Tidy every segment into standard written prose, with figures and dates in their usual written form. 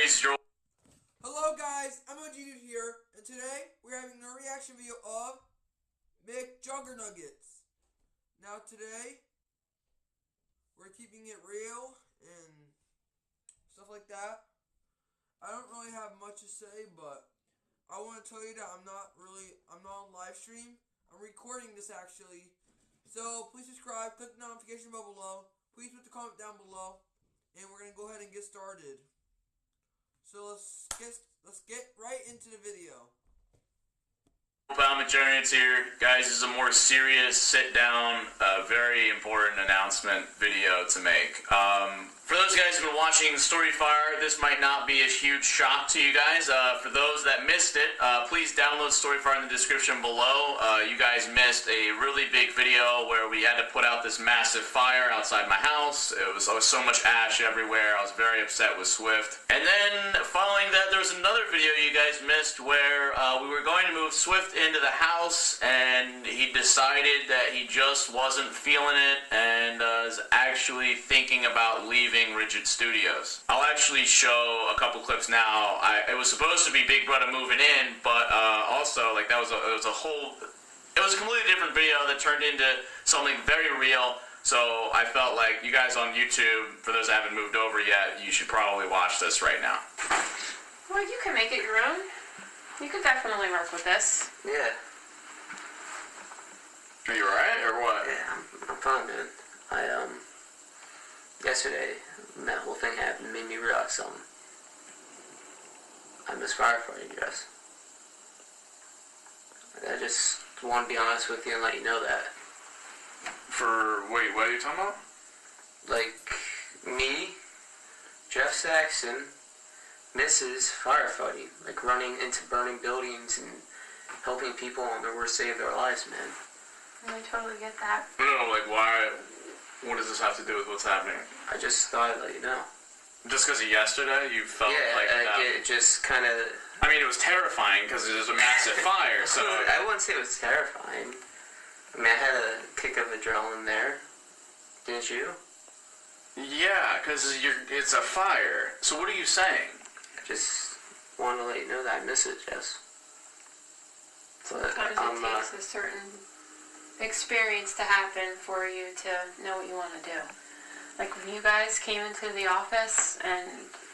This is your... Hello guys, I'm OGDude here, and today we're having a reaction video of McJuggernuggets. Now today, we're keeping it real and stuff like that. I don't really have much to say, but I want to tell you that I'm not on live stream. I'm recording this actually. So please subscribe, click the notification bell below. Please put the comment down below, and we're gonna go ahead and get started. So let's get right into the video. McJuggernuggets here. Guys, this is a more serious, sit-down, very important announcement video to make. For those guys who've been watching Storyfire, this might not be a huge shock to you guys. For those that missed it, please download Storyfire in the description below. You guys missed a really big video where we had to put out this massive fire outside my house. It was so much ash everywhere. I was very upset with Swift. And then following that, there was another video you guys missed where we were going to move Swift into the house, and he decided that he just wasn't feeling it and is actually thinking about leaving Rigid Studios. I'll actually show a couple clips now. It was supposed to be Big Brother moving in, but also like it was a completely different video that turned into something very real. So I felt like you guys on YouTube, for those that haven't moved over yet, you should probably watch this right now. Well, you can make it your own. You could definitely work with this. Yeah. Are you alright, or what? Yeah, I'm fine, man. Yesterday, when that whole thing happened, made me realize something. I miss firefighting dress. I just want to be honest with you and let you know that. Wait, what are you talking about? Like, me, Jeff Saxon, misses firefighting. Like, running into burning buildings and helping people on their worst day of their lives, man. I totally get that. No, like why? What does this have to do with what's happening? I just thought I'd let you know. Just because of yesterday, you felt like that? Yeah, it just kind of... I mean, it was terrifying because it was a massive fire, so... I wouldn't say it was terrifying. I mean, I had a kick of adrenaline there. Didn't you? Yeah, because it's a fire. So what are you saying? I just want to let you know that I miss it, Jess. But Sometimes it takes a certain experience to happen for you to know what you want to do. Like when you guys came into the office and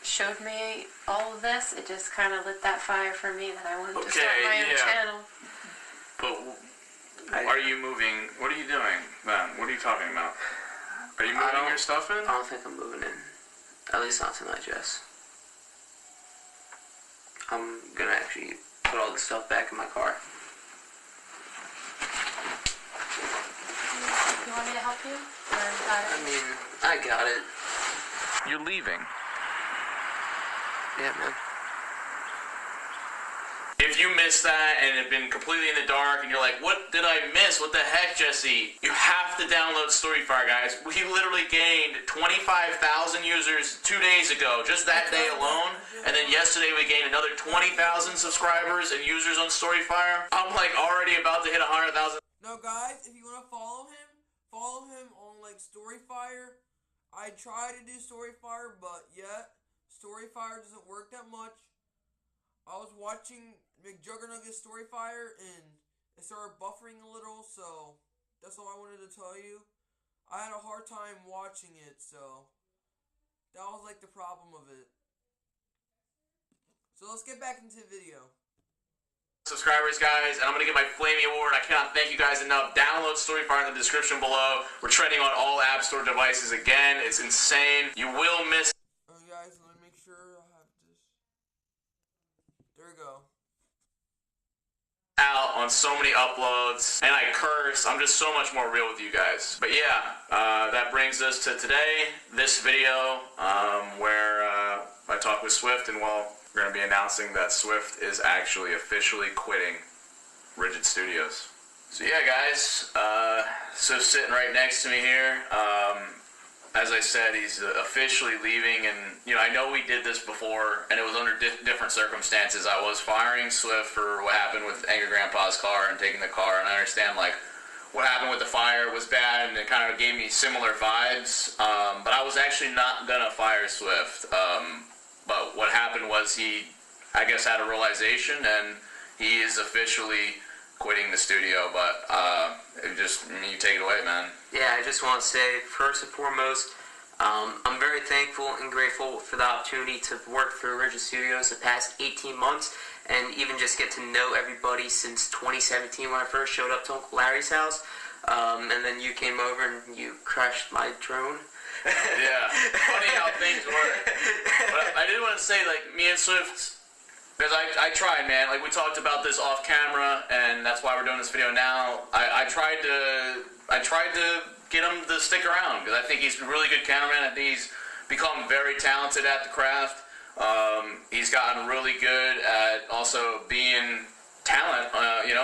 showed me all of this, it just kind of lit that fire for me that I wanted to start my own channel. But are you moving? What are you doing, man? What are you talking about? Are you moving your stuff in? I don't think I'm moving in. At least not tonight, Jess. I'm gonna actually put all the stuff back in my car. You want me to help you? Or you got it? I mean, I got it. You're leaving. Yeah, man. If you missed that and have been completely in the dark and you're like, what did I miss? What the heck, Jesse? You have to download Storyfire, guys. We literally gained 25,000 users 2 days ago, just that day alone. And then yesterday we gained another 20,000 subscribers and users on Storyfire. I'm like already about to hit 100,000. Now guys, if you want to follow him on like Storyfire. I tried to do Storyfire, but yet Storyfire doesn't work that much. I was watching McJuggernuggets Storyfire and it started buffering a little, so that's all I wanted to tell you. I had a hard time watching it, so that was like the problem of it. So let's get back into the video. Subscribers, guys, and I'm going to get my Flamey Award. I cannot thank you guys enough. Download Storyfire in the description below. We're trending on all App Store devices again. It's insane. You will miss... Oh, guys, let me make sure I have this. There we go. Out on so many uploads, and I curse. I'm just so much more real with you guys. But yeah, that brings us to today, this video, where I talk with Swift, and well, we're going to be announcing that Swift is actually officially quitting Rigid Studios. So yeah, guys, so sitting right next to me here, as I said, he's officially leaving, and you know, I know we did this before, and it was under different circumstances. I was firing Swift for what happened with Angry Grandpa's car and taking the car, and I understand like what happened with the fire was bad, and it kind of gave me similar vibes, but I was actually not gonna fire Swift. but what happened was he, I guess, had a realization, and he is officially quitting the studio. But you take it away, man. Yeah, I just want to say, first and foremost, I'm very thankful and grateful for the opportunity to work for Original Studios the past 18 months, and even just get to know everybody since 2017 when I first showed up to Uncle Larry's house. And then you came over and you crashed my drone. Yeah, funny how things work. But I did want to say, like, me and Swift, because I tried, man. Like, we talked about this off camera, and that's why we're doing this video now. I tried to get him to stick around, because I think he's a really good cameraman. I think he's become very talented at the craft. He's gotten really good at also being talent.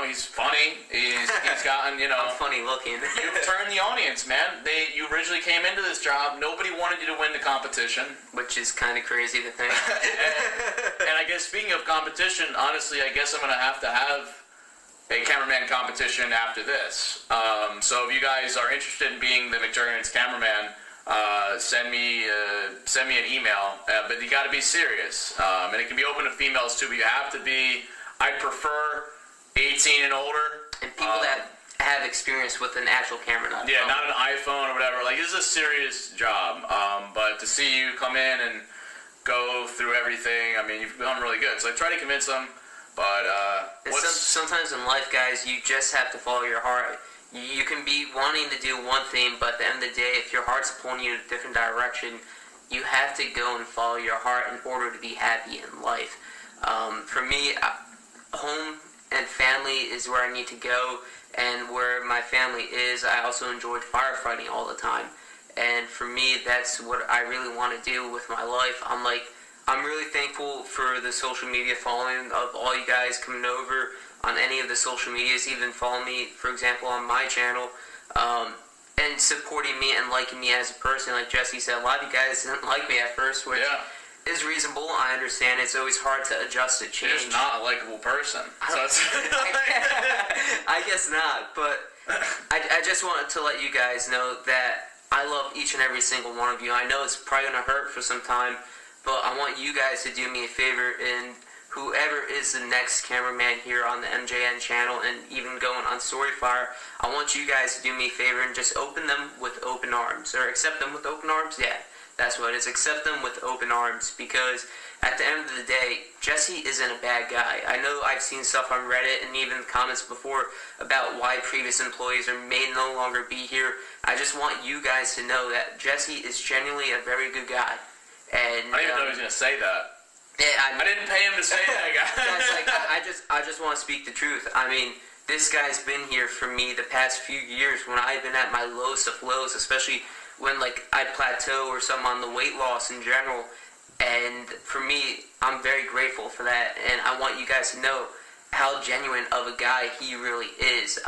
He's funny. He's gotten, I'm funny looking. You've turned the audience, man. You originally came into this job. Nobody wanted you to win the competition. Which is kind of crazy to think. and I guess speaking of competition, honestly, I guess I'm going to have a cameraman competition after this. So if you guys are interested in being the McJurgens cameraman, send me an email. But you got to be serious. And it can be open to females too, but you have to be, I prefer 18 and older. And people that have experience with an actual camera, not an iPhone or whatever. Like, this is a serious job. But to see you come in and go through everything, I mean, you've done really good. So I try to convince them. But sometimes in life, guys, you just have to follow your heart. You can be wanting to do one thing, but at the end of the day, if your heart's pulling you in a different direction, you have to go and follow your heart in order to be happy in life. For me, home and family is where I need to go, and where my family is, I also enjoyed firefighting all the time. And for me, that's what I really want to do with my life. I'm really thankful for the social media following of all you guys coming over on any of the social medias, even following me, for example, on my channel, and supporting me and liking me as a person. Like Jesse said, a lot of you guys didn't like me at first, which is reasonable. I understand. It's always hard to adjust to change. You're just not a likable person. So it's I guess not, but I just wanted to let you guys know that I love each and every single one of you. I know it's probably going to hurt for some time, but I want you guys to do me a favor, and whoever is the next cameraman here on the MJN channel and even going on Storyfire, I want you guys to do me a favor and just open them with open arms, or accept them with open arms. Yeah, that's what it is. Accept them with open arms, because at the end of the day, Jesse isn't a bad guy. I know I've seen stuff on Reddit and even comments before about why previous employees may no longer be here. I just want you guys to know that Jesse is genuinely a very good guy. And I didn't even know he was going to say that. Yeah, I didn't pay him to say that, guys. I just want to speak the truth. I mean, this guy's been here for me the past few years when I've been at my lowest of lows, especially when, like, I'd plateau or something on the weight loss in general. And for me, I'm very grateful for that. And I want you guys to know how genuine of a guy he really is.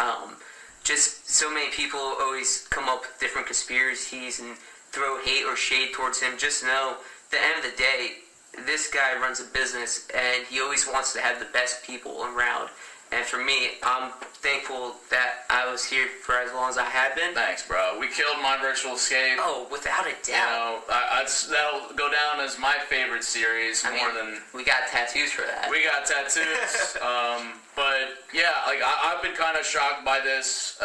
Just so many people always come up with different conspiracies and throw hate or shade towards him. Just know, at the end of the day, this guy runs a business, and he always wants to have the best people around. And for me, I'm thankful that I was here for as long as I have been. Thanks, bro. We killed My Virtual Escape. Oh, without a doubt. That'll go down as my favorite series we got tattoos for that. We got tattoos. But yeah, like I've been kind of shocked by this.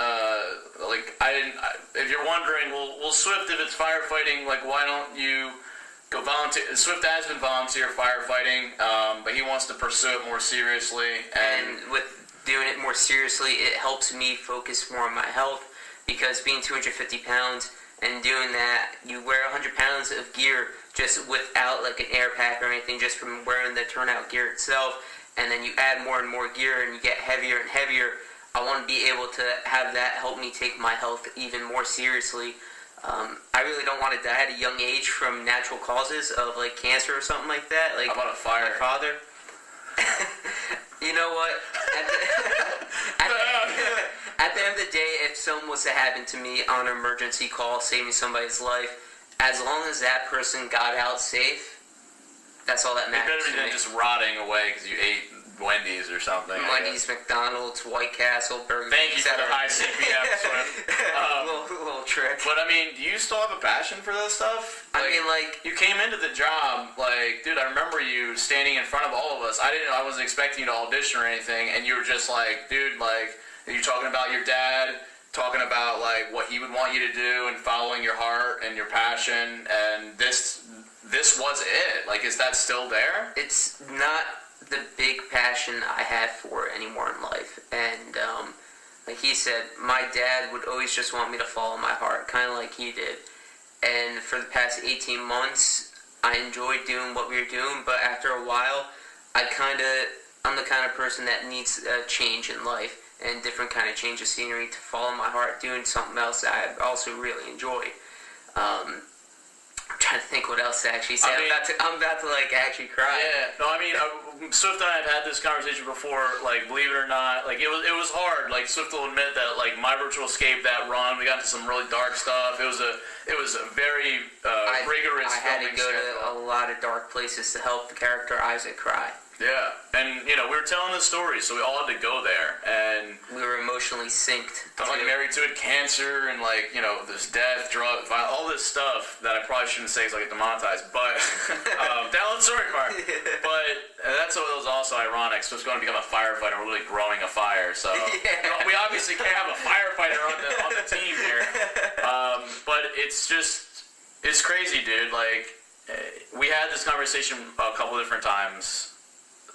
If you're wondering, well, Swift, if it's firefighting, like, why don't you go volunteer? Swift has been volunteer firefighting, but he wants to pursue it more seriously. And with doing it more seriously, it helps me focus more on my health, because being 250 pounds and doing that, you wear 100 pounds of gear just without like an air pack or anything, just from wearing the turnout gear itself, and then you add more and more gear and you get heavier and heavier. I want to be able to have that help me take my health even more seriously. I really don't want to die at a young age from natural causes of like cancer or something like that. Like, how about a fire? My father. You know what? At the end of the day, if something was to happen to me on an emergency call, saving somebody's life, as long as that person got out safe, that's all that matters. It's better than just rotting away because you ate Wendy's or something. I Wendy's, guess. McDonald's, White Castle, Burger King. Thank you for the high CPM, Swift. little trick. But I mean, do you still have a passion for this stuff? I mean, like, you came into the job, like, dude, I remember you standing in front of all of us. I wasn't expecting you to audition or anything, and you were just like, dude, like, you're talking about your dad, talking about like what he would want you to do, and following your heart and your passion, and this was it. Like, is that still there? it's not the big passion I have for it anymore in life. And like he said, my dad would always just want me to follow my heart, kind of like he did. And for the past 18 months, I enjoyed doing what we were doing, but after a while, I'm the kind of person that needs a change in life and different kind of change of scenery to follow my heart, doing something else that I also really enjoy. I'm trying to think what else to actually say. I'm about to like actually cry. Yeah, no, I mean, Swift and I have had this conversation before. Like, believe it or not, like it was hard. Like, Swift will admit that, like, My Virtual Escape, that run, we got into some really dark stuff. It was a very rigorous. I had to go schedule. to a lot of dark places to help the character Isaac cry. Yeah, and we were telling the story, so we all had to go there, and We were emotionally synced. I'm like married to it, cancer, and like this death, drug, violence, all this stuff that I probably shouldn't say because I get demonetized. But download the story part. But that's what was also ironic. So it's going to become a firefighter. We're really growing a fire. So we obviously can't have a firefighter on the team here. But it's crazy, dude. Like, we had this conversation a couple different times.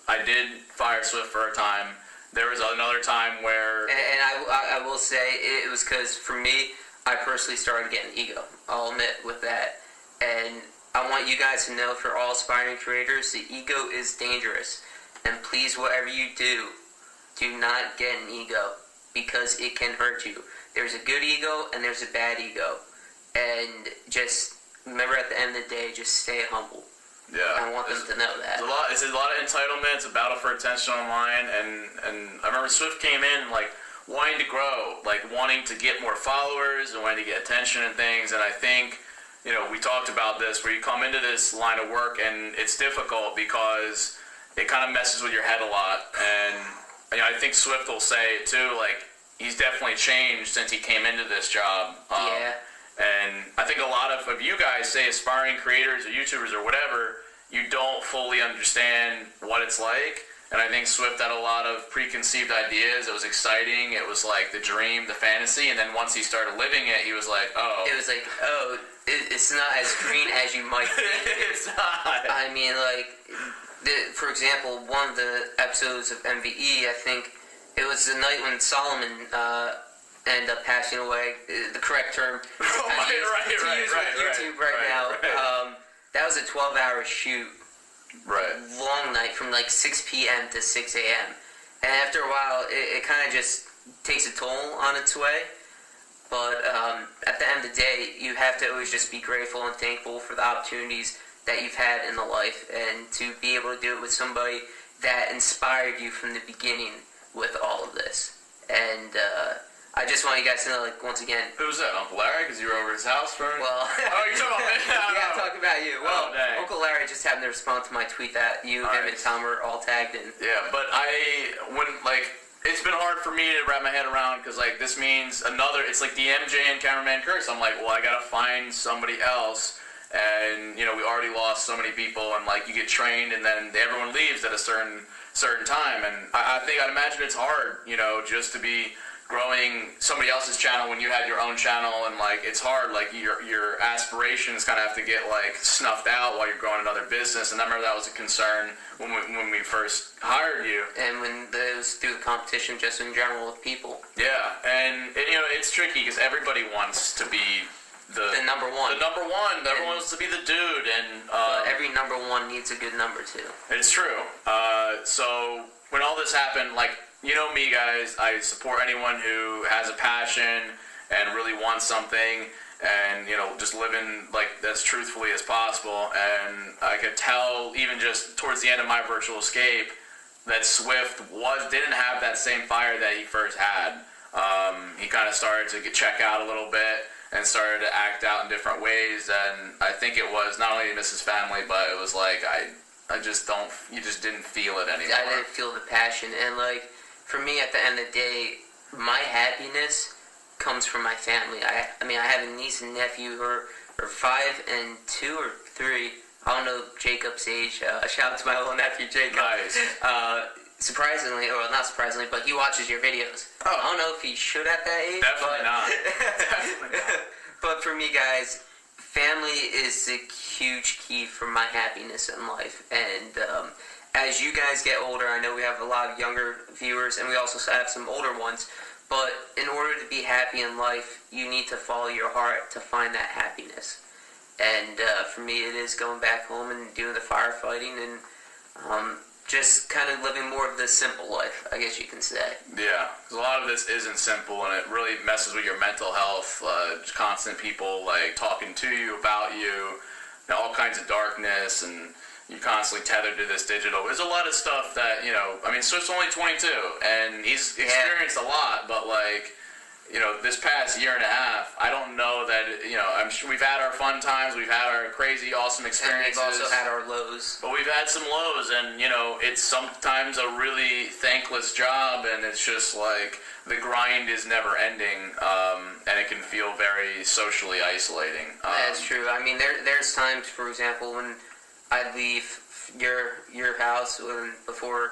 I did fire Swift for a time. There was another time where... And I will say, it was because, for me, I personally started getting ego. I'll admit with that. And I want you guys to know, for all aspiring creators, the ego is dangerous. And please, whatever you do not get an ego, because it can hurt you. There's a good ego, and there's a bad ego. And just remember, at the end of the day, just stay humble. Yeah, I want them to know that. It's a lot of entitlement. It's a battle for attention online, and I remember Swift came in like wanting to grow, like wanting to get more followers and wanting to get attention and things. And I think we talked about this, where you come into this line of work and it's difficult because it kind of messes with your head a lot. And I think Swift will say it too. Like, he's definitely changed since he came into this job. Yeah. And I think a lot of you guys, say aspiring creators or YouTubers or whatever, you don't fully understand what it's like. And I think Swift had a lot of preconceived ideas. It was exciting. It was like the dream, the fantasy. And then once he started living it, he was like, oh. It was like, it's not as green as you might think. It's not. I mean, like, for example, one of the episodes of MVE, I think it was the night when Solomon ended up passing away. The correct term. YouTube right now. That was a 12-hour shoot. Right. Long night from like 6 p.m. to 6 a.m. And after a while, it kind of just takes a toll on its way. But at the end of the day, you have to always just be grateful and thankful for the opportunities that you've had in the life, and to be able to do it with somebody that inspired you from the beginning with all of this. And I just want you guys to know, like, once again... Who was that, Uncle Larry? Because you were over his house for... Well... Oh, you're talking about me? Yeah, I'm talking about you. Well, Uncle Larry just happened to respond to my tweet that you, him, and Tom were all tagged in. Yeah, but it's been hard for me to wrap my head around, because, like, this means it's like the MJ and Cameraman curse. I'm like, well, I gotta find somebody else, and, we already lost so many people, and, like, you get trained, and then everyone leaves at a certain time, and I'd imagine it's hard, just to be growing somebody else's channel when you had your own channel, and like it's hard, like your aspirations kind of have to get like snuffed out while you're growing another business. And I remember that was a concern when we first hired you, and when it was through the competition, just in general with people. Yeah, and it's tricky because everybody wants to be the number one. The number one. Everyone wants to be the dude, and but every number one needs a good number two. It's true. So when all this happened, like. Me, guys, I support anyone who has a passion and really wants something, and, just living, like, as truthfully as possible. And I could tell, even just towards the end of My Virtual Escape, that Swift didn't have that same fire that he first had. He kind of started to check out a little bit and started to act out in different ways, and I think it was not only Mrs. Family, but it was like, I just don't. You just didn't feel it anymore. I didn't feel the passion, and like for me, at the end of the day, my happiness comes from my family. I mean, I have a niece and nephew who are 5 and 2 or 3. I don't know Jacob's age. Shout out to my little nephew Jacob. Nice. Surprisingly, or not surprisingly, but he watches your videos. Oh. I don't know if he should at that age. Definitely but not. Definitely not. But for me, guys, family is a huge key for my happiness in life. And as you guys get older, I know we have a lot of younger viewers, and we also have some older ones. But in order to be happy in life, you need to follow your heart to find that happiness. And for me, it is going back home and doing the firefighting and just kind of living more of the simple life, I guess you can say. Yeah, because a lot of this isn't simple, and it really messes with your mental health. Constant people like talking to you about you, all kinds of darkness, and you're constantly tethered to this digital. There's a lot of stuff that, you know, I mean, Swift's only 22, and he's experienced a lot, but like, you know, this past year and a half, I don't know that, you know, I'm sure we've had our fun times, we've had our crazy, awesome experiences. And we've also had our lows. But we've had some lows, and, you know, it's sometimes a really thankless job, and it's just like the grind is never ending, and it can feel very socially isolating. That's true. I mean, there's times, for example, when I'd leave your house before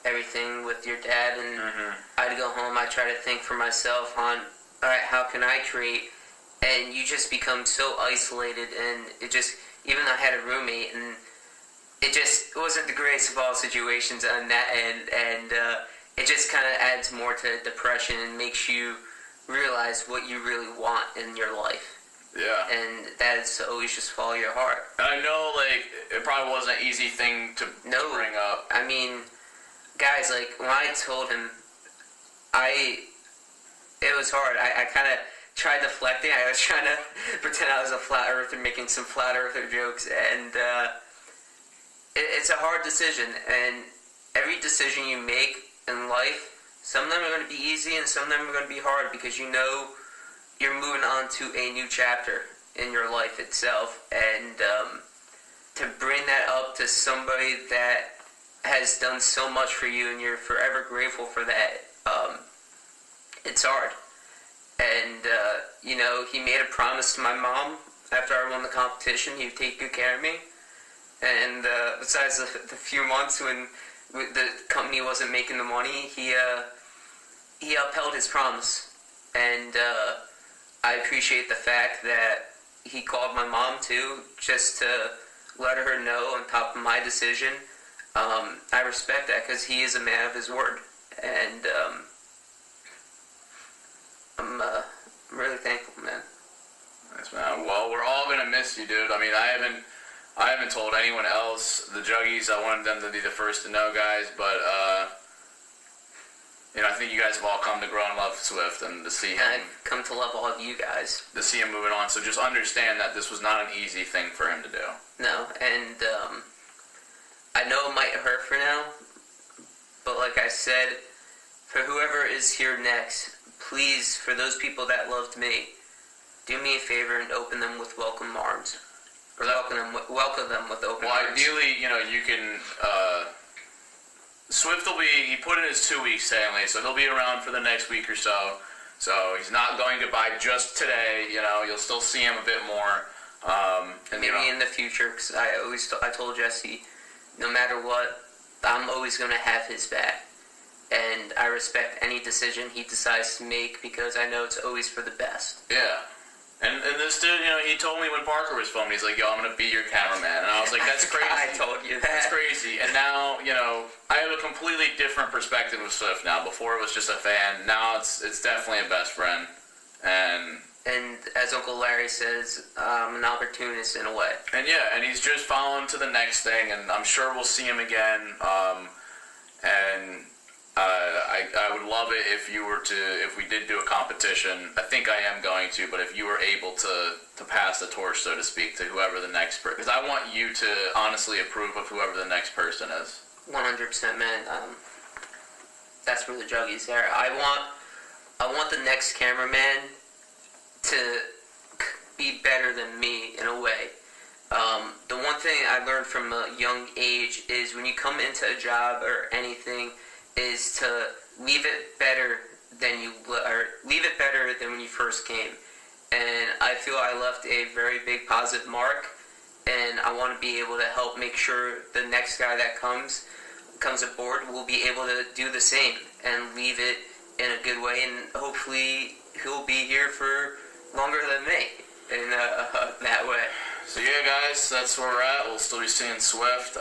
everything with your dad, and I'd go home. I try to think for myself on, all right, how can I create? And you just become so isolated, and it just, even though I had a roommate, and it wasn't the greatest of all situations on that end, and it just kind of adds more to depression and makes you realize what you really want in your life. Yeah. And that is to always just follow your heart. And I know, like, it probably wasn't an easy thing to bring up. I mean, guys, like, when I told him, it was hard. I kind of tried deflecting. I was trying to pretend I was a flat earther, making some flat earther jokes, and it's a hard decision. And every decision you make in life, some of them are going to be easy, and some of them are going to be hard, because you know you're moving on to a new chapter in your life itself. And to bring that up to somebody that has done so much for you, and you're forever grateful for that, it's hard. And, you know, he made a promise to my mom after I won the competition. He would take good care of me. And besides the few months when the company wasn't making the money, he upheld his promise. And I appreciate the fact that he called my mom too, just to let her know on top of my decision. I respect that, because he is a man of his word, and I'm really thankful, man. Nice, man. Well, we're all gonna miss you, dude. I mean, I haven't told anyone else. The Juggies, I wanted them to be the first to know, guys, but you know, I think you guys have all come to grow and love Swift, and to see him. And I've come to love all of you guys. To see him moving on. So just understand that this was not an easy thing for him to do. No, and I know it might hurt for now, but like I said, for whoever is here next, please, for those people that loved me, do me a favor and open them with welcome arms. Or welcome them with open arms. Well, ideally, you know, you can... Swift will be, he put in his 2 weeks, Stanley, so he'll be around for the next week or so. So he's not going goodbye just today, you know, you'll still see him a bit more. And maybe you know, in the future, because I told Jesse, no matter what, I'm always going to have his back. And I respect any decision he decides to make, because I know it's always for the best. Yeah. And this dude, you know, he told me when Parker was filming, he's like, yo, I'm going to be your cameraman. And I was like, that's crazy. I told you that. That's crazy. And now, you know, I have a completely different perspective of Swift now. Before it was just a fan. Now it's definitely a best friend. And as Uncle Larry says, an opportunist in a way. And yeah, and he's just following to the next thing, and I'm sure we'll see him again. I would love it if we did do a competition. I think I am going to, but if you were able to pass the torch, so to speak, to whoever the next person, because I want you to honestly approve of whoever the next person is. 100%, man. That's where the Juggies are. I want the next cameraman to be better than me in a way. The one thing I learned from a young age is when you come into a job or anything, is to leave it better than when you first came. And I feel I left a very big positive mark, and I want to be able to help make sure the next guy that comes aboard will be able to do the same and leave it in a good way, and hopefully he'll be here for longer than me in that way. So yeah, guys, that's where we're at. We'll still be seeing Swift.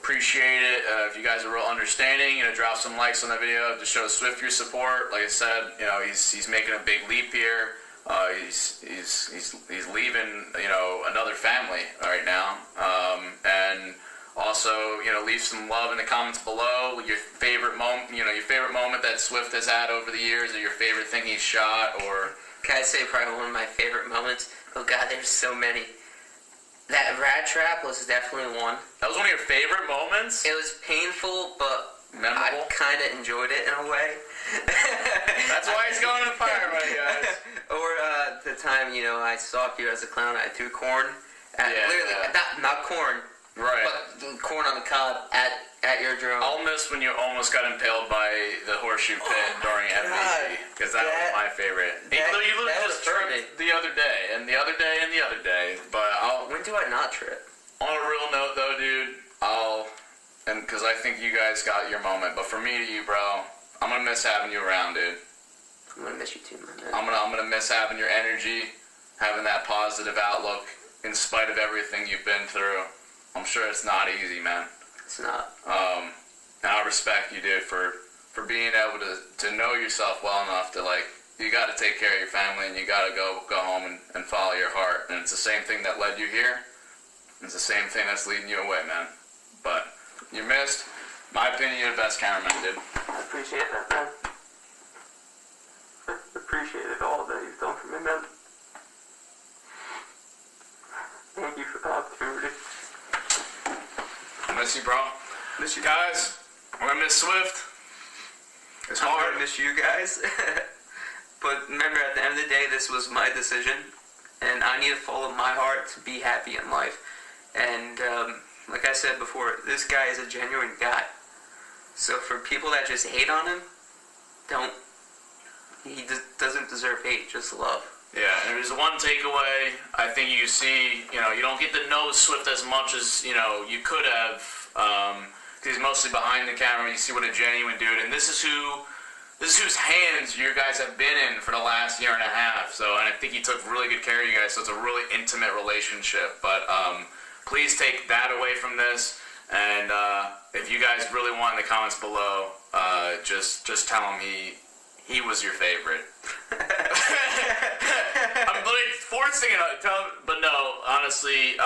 Appreciate it. If you guys are real understanding, drop some likes on the video to show Swift your support. Like I said, he's making a big leap here. He's leaving, another family right now. And also, leave some love in the comments below. Your favorite moment, your favorite moment that Swift has had over the years, or your favorite thing he's shot, or. Can I say probably one of my favorite moments? Oh God, there's so many. That rat trap was definitely one. That was one of your favorite moments? It was painful, but memorable? I kind of enjoyed it in a way. That's why he's going to the fire, buddy, guys. Or the time, I saw you as a clown, I threw corn. Not corn. Right. But corn on the cob at your drone. I'll miss when you almost got impaled by the horseshoe pit during MVP, because that was my favorite. You just tripped the other day, and the other day, and the other day. But when do I not trip? On a real note, though, dude, because I think you guys got your moment. But for me to you, bro, I'm gonna miss having you around, dude. I'm gonna miss you too, man. I'm gonna miss having your energy, having that positive outlook, in spite of everything you've been through. I'm sure it's not easy, man. It's not. And I respect you, dude, for being able to know yourself well enough to, you got to take care of your family, and you got to go home and follow your heart. And it's the same thing that led you here. It's the same thing that's leading you away, man. But you're missed. In my opinion, you're the best cameraman, dude. I appreciate that, man. I appreciate it all that you've done for me, man. Thank you for the opportunity. I miss you, bro. Miss you guys. We're gonna miss Swift. It's hard. I'm gonna miss you guys. But remember, at the end of the day, this was my decision, and I need to follow my heart to be happy in life. And like I said before, this guy is a genuine guy. So for people that just hate on him, he doesn't deserve hate, just love. Yeah, and there's one takeaway. I think you see, you don't get to know Swift as much as, you could have, because he's mostly behind the camera. You see what a genuine dude, and this is whose hands you guys have been in for the last year and a half. So, and I think he took really good care of you guys, so it's a really intimate relationship. But please take that away from this, and if you guys really want in the comments below, just tell him he was your favorite. I'm literally forcing it on, but no, honestly,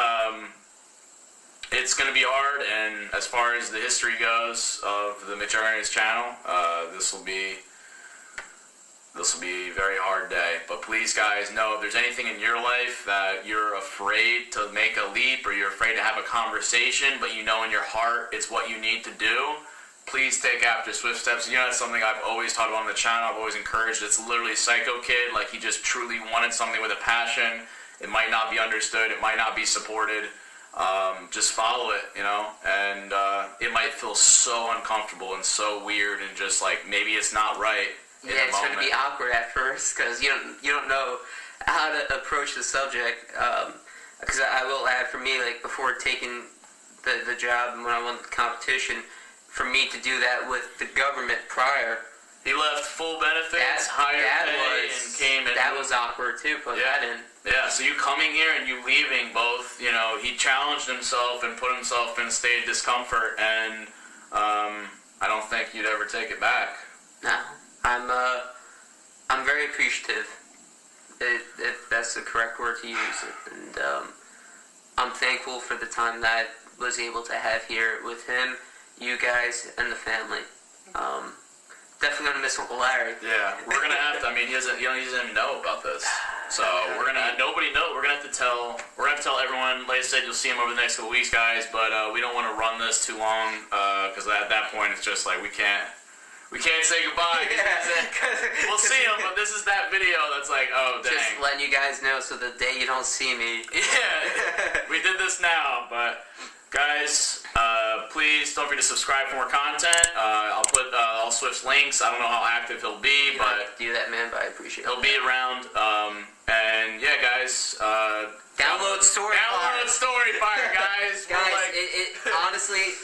it's going to be hard, and as far as the history goes of the Mitch channel, this will be a very hard day. But please, guys, know if there's anything in your life that you're afraid to make a leap, or you're afraid to have a conversation, but in your heart it's what you need to do, please take after Swift steps. That's something I've always taught about on the channel. I've always encouraged. It's literally Psycho Kid. He just truly wanted something with a passion. It might not be understood. It might not be supported. Just follow it, and it might feel so uncomfortable and so weird, and just maybe it's not right. Yeah, it's going to be awkward at first, because you don't know how to approach the subject. Because I will add, for me, before taking the job and when I won the competition, for me to do that with the government prior. He left full benefits, higher pay, and came in. That was awkward too, put that in. Yeah, so you coming here and you leaving both, he challenged himself and put himself in a state of discomfort, and I don't think you'd ever take it back. No, I'm very appreciative, if that's the correct word to use, and I'm thankful for the time that I was able to have here with him, you guys, and the family. Definitely gonna miss Uncle Larry. Yeah, we're gonna have to. He doesn't even know about this. So nobody knows. We're gonna have to tell everyone. Like I said, you'll see him over the next couple weeks, guys. But we don't want to run this too long, because at that point it's just we can't say goodbye. We'll see him, but this is that video that's oh dang. Just letting you guys know, so the day you don't see me. Yeah, we did this this now, but guys, please don't forget to subscribe for more content. I'll put all Swift's links. I don't know how active he'll be, but do that, man. But I appreciate he'll be around. And yeah, guys, download Storyfire. Download Storyfire, guys. Guys, it honestly,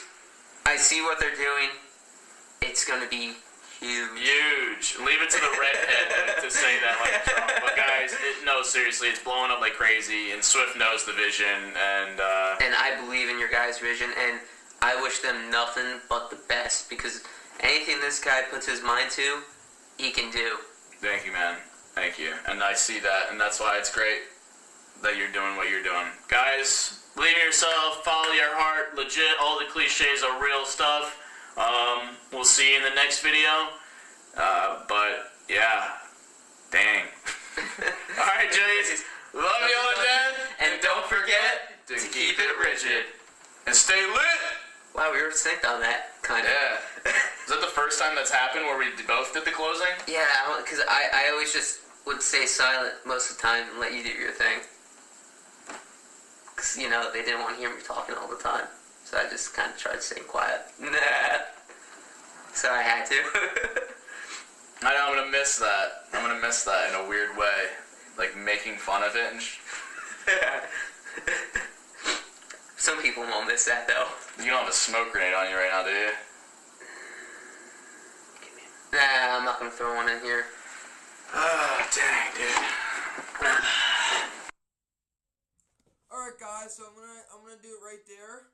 I see what they're doing. It's gonna be huge. Leave it to the redhead to say that like Trump. But guys, no, seriously, it's blowing up like crazy, and Swift knows the vision, and I believe in your guys' vision, and I wish them nothing but the best, because anything this guy puts his mind to, he can do. Thank you, man. Thank you. And I see that, and that's why it's great that you're doing what you're doing. Guys, believe in yourself, follow your heart, legit, all the cliches are real stuff. We'll see you in the next video. But, yeah. Dang. Alright, Jays. Love you all, Dad. And don't forget to keep it rigid. And stay lit. Wow, we were synced on that, kind of. Yeah. Is that the first time that's happened where we both did the closing? Yeah, because I always just would stay silent most of the time and let you do your thing. Because, you know, they didn't want to hear me talking all the time. So I just kind of tried staying quiet. So I had to. I know, I'm going to miss that. I'm going to miss that in a weird way. Like, making fun of it and Some people won't miss that, though. You don't have a smoke grenade on you right now, do you? Nah, I'm not going to throw one in here. Ah, dang, dude. Alright guys, so I'm gonna do it right there.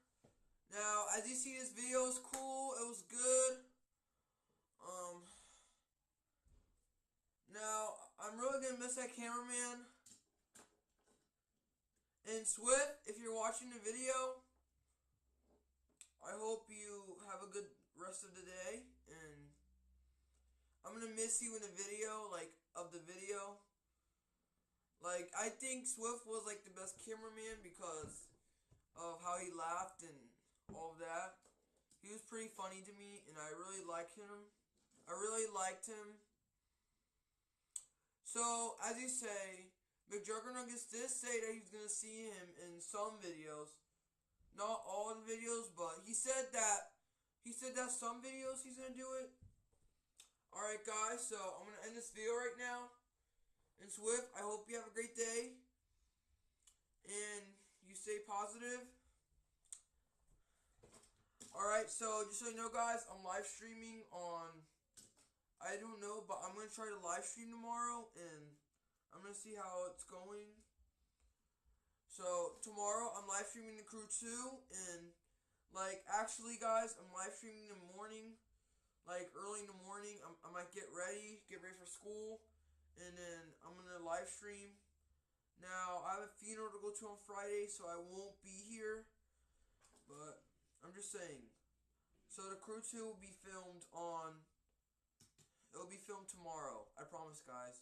Now, as you see, this video is cool. It was good. Now, I'm really gonna miss that cameraman. And Swift, if you're watching the video, I hope you have a good rest of the day. And I'm gonna miss you in the video, like, of the video. Like, I think Swift was, like, the best cameraman because of how he laughed and all of that. He was pretty funny to me, and I really liked him. So, as you say, McJuggernuggets did say that he's going to see him in some videos. Not all the videos, but he said that some videos he's going to do it. Alright guys, so I'm going to end this video right now. And Swift, I hope you have a great day. And you stay positive. Alright, so just so you know guys, I'm live streaming on, I don't know, but I'm going to try to live stream tomorrow. And I'm going to see how it's going. So tomorrow I'm live streaming the Crew 2. And like, actually guys, I'm live streaming in the morning. Like early in the morning, I might get ready for school. And then I'm going to live stream. Now, I have a funeral to go to on Friday, so I won't be here. But, I'm just saying. So, the Crew 2 will be filmed it'll be filmed tomorrow. I promise, guys.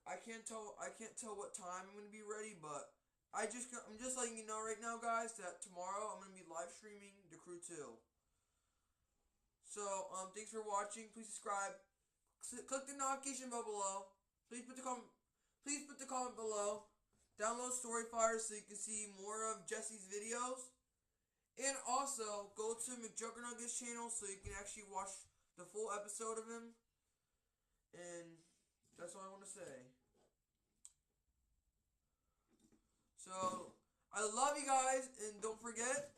I can't tell what time I'm going to be ready, but I'm just letting you know right now, guys, that tomorrow I'm going to be live streaming the Crew 2. So, thanks for watching. Please subscribe. Click the notification bell below. Please put the comment below. Download Storyfire so you can see more of Jesse's videos. And also, go to McJuggernuggets channel so you can actually watch the full episode of him. And that's all I want to say. So, I love you guys, and don't forget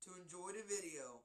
to enjoy the video.